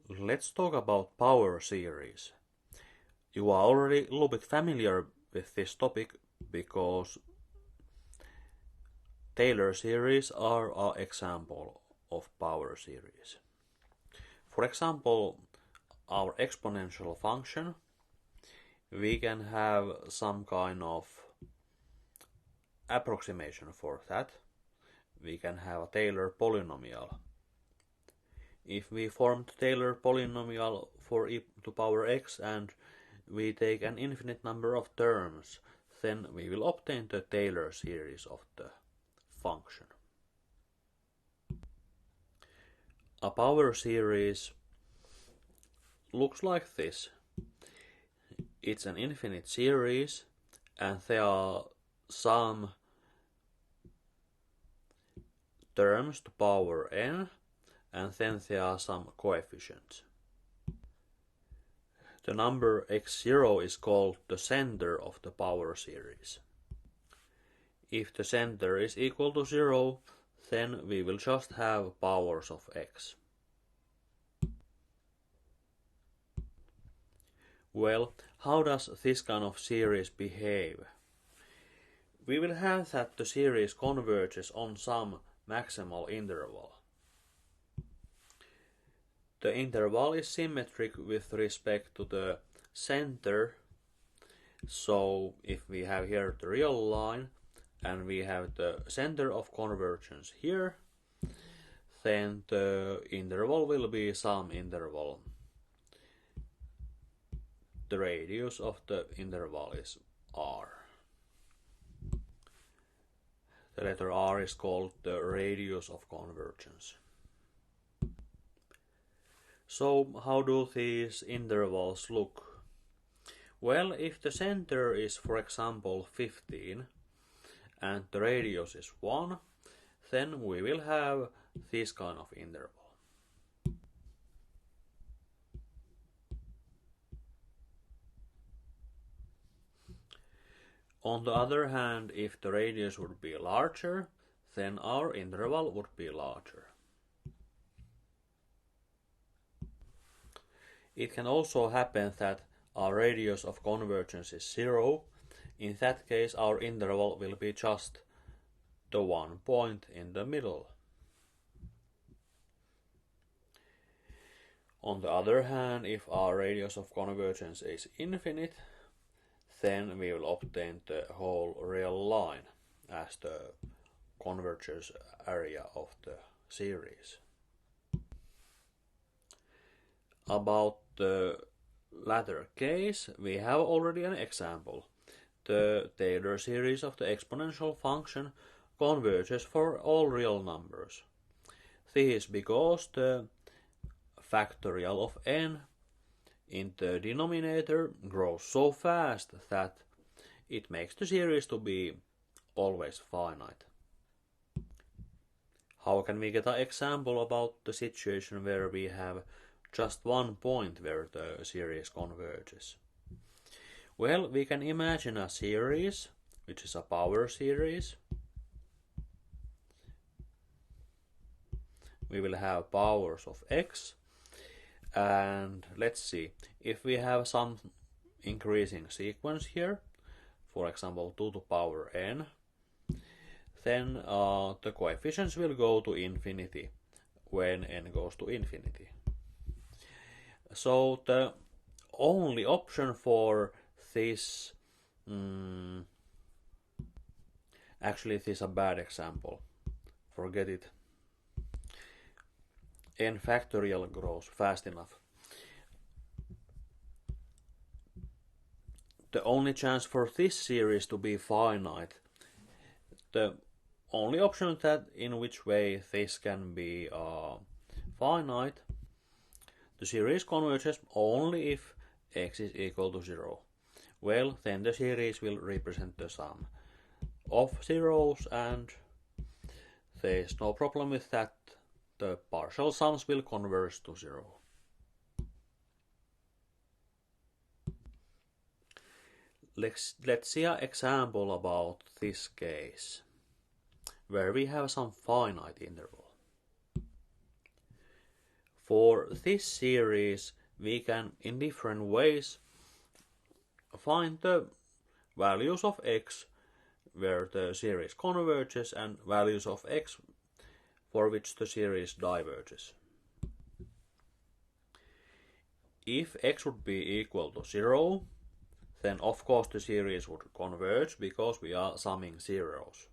Let's talk about power series. You are already a little bit familiar with this topic because Taylor series are an example of power series. For example, our exponential function, we can have some kind of approximation for that. We can have a Taylor polynomial. If we form the Taylor polynomial for e to power x and we take an infinite number of terms, then we will obtain the Taylor series of the function. A power series looks like this. It's an infinite series and there are some terms to power n and then there are some coefficients. The number x0 is called the center of the power series. If the center is equal to 0, then we will just have powers of x. Well, how does this kind of series behave? We will have that the series converges on some maximal interval. The interval is symmetric with respect to the center, so if we have here the real line and we have the center of convergence here, then the interval will be some interval. The radius of the interval is r. The letter r is called the radius of convergence. So how do these intervals look? Well, if the center is, for example, 15 and the radius is 1, then we will have this kind of interval. On the other hand, if the radius would be larger, then our interval would be larger. It can also happen that our radius of convergence is 0. In that case, our interval will be just the one point in the middle. On the other hand, if our radius of convergence is infinite, then we will obtain the whole real line as the convergence area of the series. About the latter case, we have already an example. The Taylor series of the exponential function converges for all real numbers. This is because the factorial of n in the denominator grows so fast that it makes the series to be always finite. How can we get an example about the situation where we have just one point where the series converges? Well, we can imagine a series, which is a power series. We will have powers of x, and let's see, if we have some increasing sequence here, for example 2 to power n, then the coefficients will go to infinity when n goes to infinity. So the only option for this, actually this is a bad example, forget it. N factorial grows fast enough. The only chance for this series to be finite, the only option that in which way this can be finite, the series converges only if x is equal to 0. Well, then the series will represent the sum of zeros and there is no problem with that. The partial sums will converge to 0. Let's see an example about this case, where we have some finite interval. For this series, we can in different ways find the values of x where the series converges and values of x for which the series diverges. If x would be equal to 0, then of course the series would converge because we are summing zeros.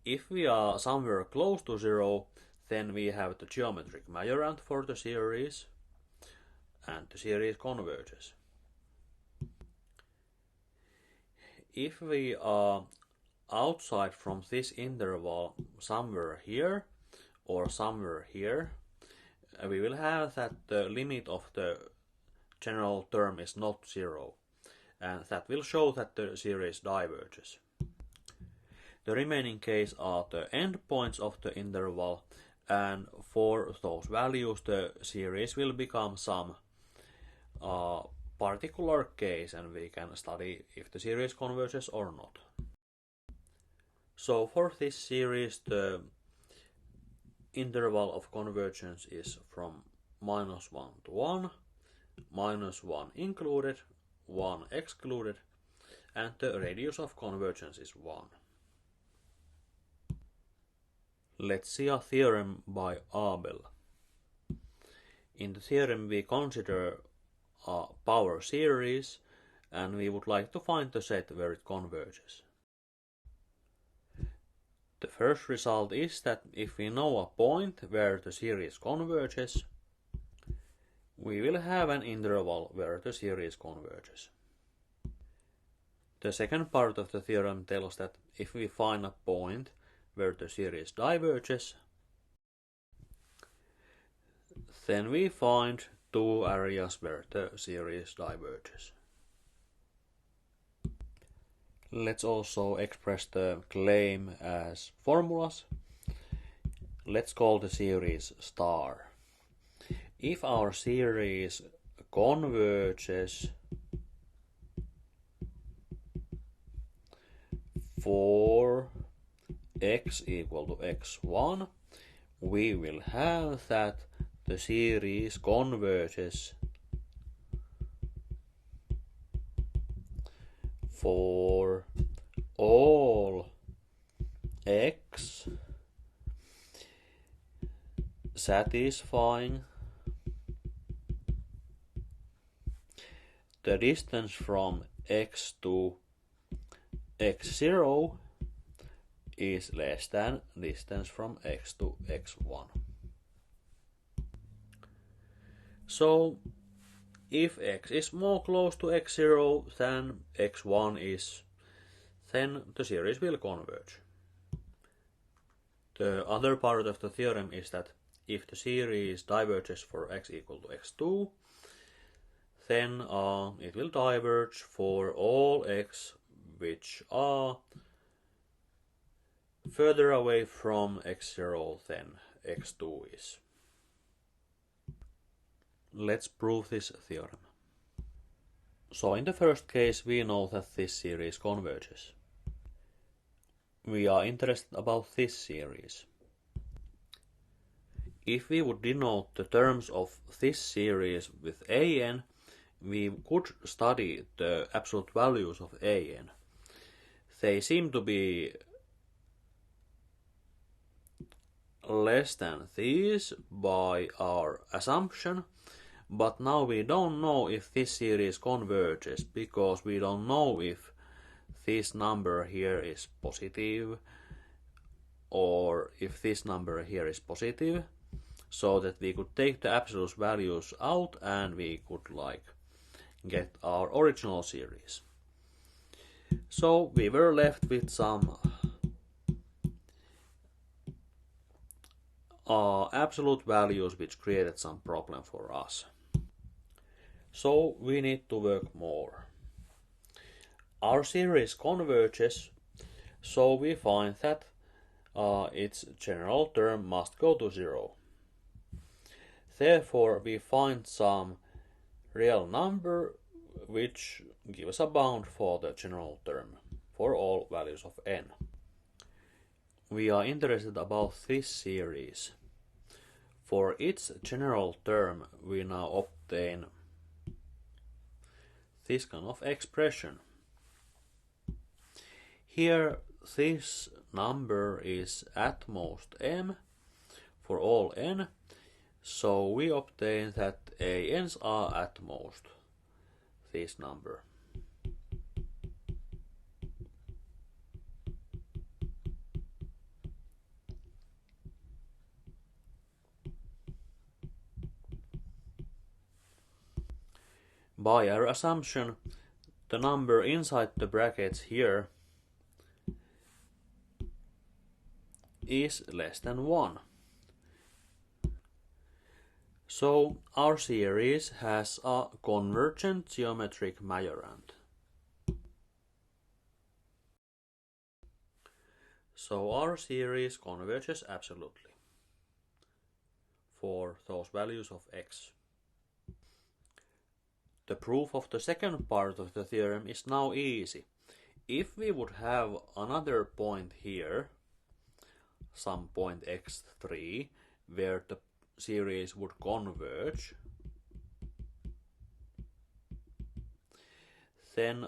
If we are somewhere close to 0, then we have the geometric majorant for the series and the series converges. If we are outside from this interval somewhere here or somewhere here, we will have that the limit of the general term is not 0, and that will show that the series diverges. The remaining case are the endpoints of the interval, and for those values the series will become some particular case, and we can study if the series converges or not. So for this series the interval of convergence is from -1 to 1, -1 included, 1 excluded, and the radius of convergence is 1. Let's see a theorem by Abel. In the theorem we consider a power series and we would like to find the set where it converges. The first result is that if we know a point where the series converges, we will have an interval where the series converges. The second part of the theorem tells that if we find a point where the series diverges, then we find two areas where the series diverges. Let's also express the claim as formulas. Let's call the series star. If our series converges for x equal to x1, we will have that the series converges for all x satisfying the distance from x to x0 is less than distance from x to x1. So if x is more close to x0 than x1 is, then the series will converge. The other part of the theorem is that if the series diverges for x equal to x2, then it will diverge for all x which are further away from x0 than x2 is. Let's prove this theorem. So in the first case we know that this series converges. We are interested about this series. If we would denote the terms of this series with an, we could study the absolute values of an. They seem to be less than these by our assumption, but now we don't know if this series converges because we don't know if this number here is positive or if this number here is positive, so that we could take the absolute values out and we could get our original series. So we were left with some absolute values which created some problem for us. So we need to work more. Our series converges, so we find that its general term must go to 0. Therefore we find some real number which gives a bound for the general term for all values of n. We are interested about this series. For its general term, we now obtain this kind of expression. Here, this number is at most m for all n, so we obtain that ANs are at most this number. By our assumption, the number inside the brackets here is less than 1. So our series has a convergent geometric majorant. So our series converges absolutely for those values of x. The proof of the second part of the theorem is now easy. If we would have another point here, some point x3, where the series would converge, then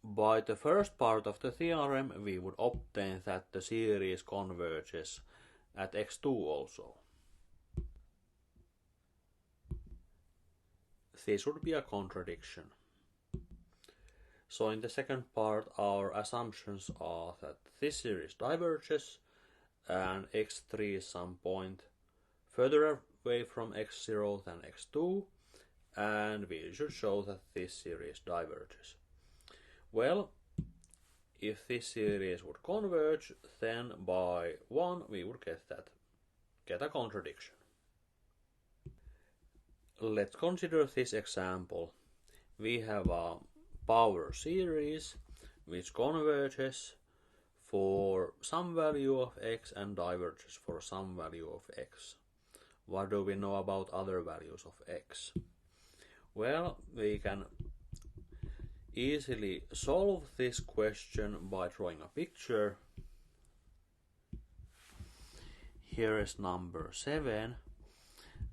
by the first part of the theorem we would obtain that the series converges at x2 also. This would be a contradiction. So in the second part our assumptions are that this series diverges and x3 is some point further away from x0 than x2, and we should show that this series diverges. Well, if this series would converge, then by 1 we would get a contradiction. Let's consider this example. We have a power series which converges for some value of x and diverges for some value of x. What do we know about other values of x? Well, we can easily solve this question by drawing a picture. Here is number 7,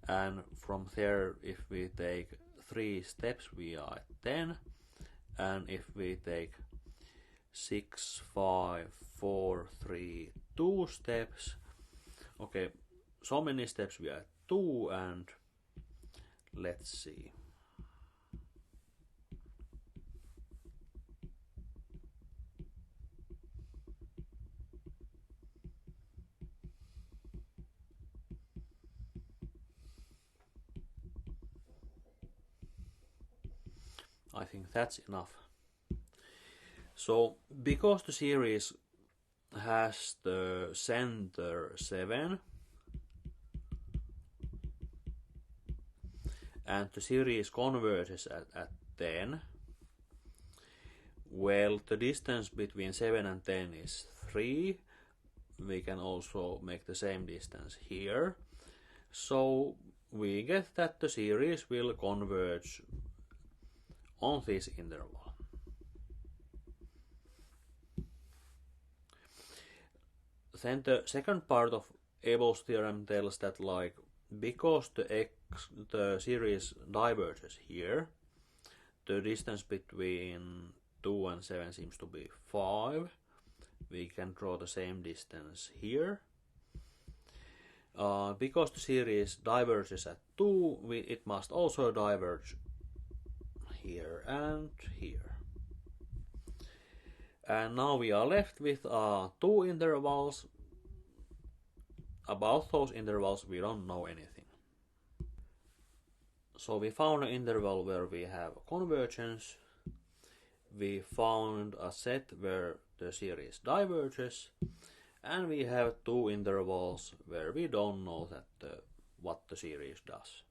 and from there if we take 3 steps we are at 10, and if we take 6, 5, 4, 3, 2 steps, okay, so many steps we are at 2, and let's see. I think that's enough. So, because the series has the center 7 and the series converges at 10, well, the distance between 7 and 10 is 3. We can also make the same distance here. So we get that the series will converge on this interval. Then the second part of Abel's theorem tells that, like, because the series diverges here, the distance between 2 and 7 seems to be 5. We can draw the same distance here. Because the series diverges at 2, it must also diverge here and here. And now we are left with 2 intervals. About those intervals we don't know anything. So we found an interval where we have convergence. We found a set where the series diverges. And we have 2 intervals where we don't know what the series does.